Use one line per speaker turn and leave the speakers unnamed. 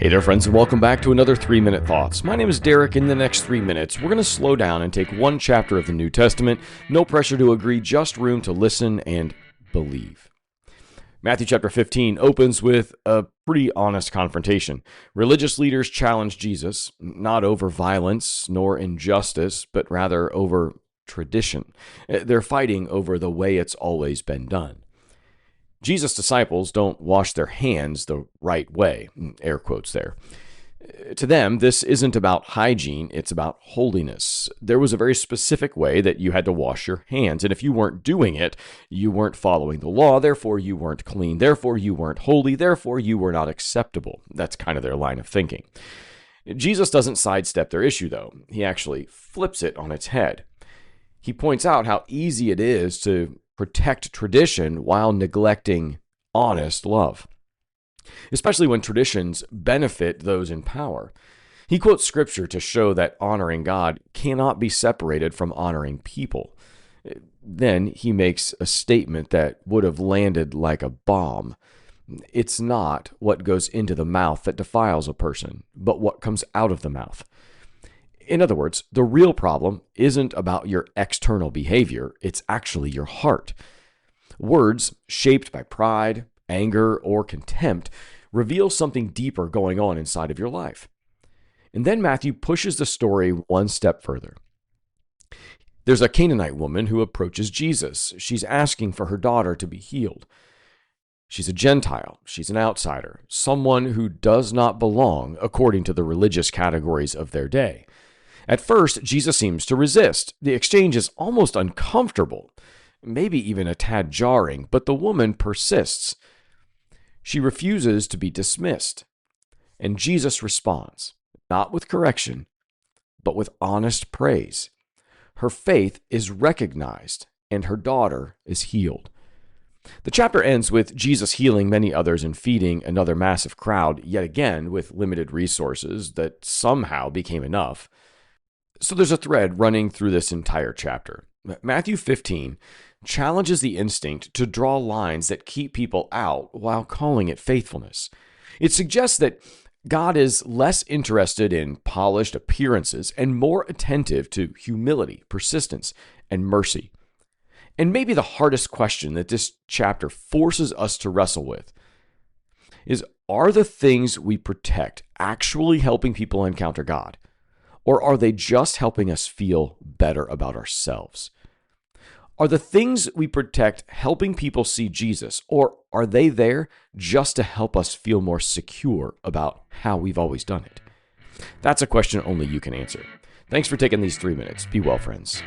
Hey there, friends, and welcome back to another 3-Minute Thoughts. My name is Derek. In the next 3 minutes, we're going to slow down and take one chapter of the New Testament. No pressure to agree, just room to listen and believe. Matthew chapter 15 opens with a pretty honest confrontation. Religious leaders challenge Jesus, not over violence nor injustice, but rather over tradition. They're fighting over the way it's always been done. Jesus' disciples don't wash their hands the right way, air quotes there. To them, this isn't about hygiene, it's about holiness. There was a very specific way that you had to wash your hands, and if you weren't doing it, you weren't following the law, therefore you weren't clean, therefore you weren't holy, therefore you were not acceptable. That's kind of their line of thinking. Jesus doesn't sidestep their issue, though. He actually flips it on its head. He points out how easy it is to protect tradition while neglecting honest love, especially when traditions benefit those in power. He quotes scripture to show that honoring God cannot be separated from honoring people. Then he makes a statement that would have landed like a bomb. It's not what goes into the mouth that defiles a person, but what comes out of the mouth. In other words, the real problem isn't about your external behavior, it's actually your heart. Words shaped by pride, anger, or contempt reveal something deeper going on inside of your life. And then Matthew pushes the story one step further. There's a Canaanite woman who approaches Jesus. She's asking for her daughter to be healed. She's a Gentile. She's an outsider, someone who does not belong according to the religious categories of their day. At first, Jesus seems to resist. The exchange is almost uncomfortable, maybe even a tad jarring, but the woman persists. She refuses to be dismissed. And Jesus responds, not with correction, but with honest praise. Her faith is recognized, and her daughter is healed. The chapter ends with Jesus healing many others and feeding another massive crowd, yet again with limited resources that somehow became enough. So there's a thread running through this entire chapter. Matthew 15 challenges the instinct to draw lines that keep people out while calling it faithfulness. It suggests that God is less interested in polished appearances and more attentive to humility, persistence, and mercy. And maybe the hardest question that this chapter forces us to wrestle with is, are the things we protect actually helping people encounter God? Or are they just helping us feel better about ourselves? Are the things we protect helping people see Jesus, or are they there just to help us feel more secure about how we've always done it? That's a question only you can answer. Thanks for taking these 3 minutes. Be well, friends.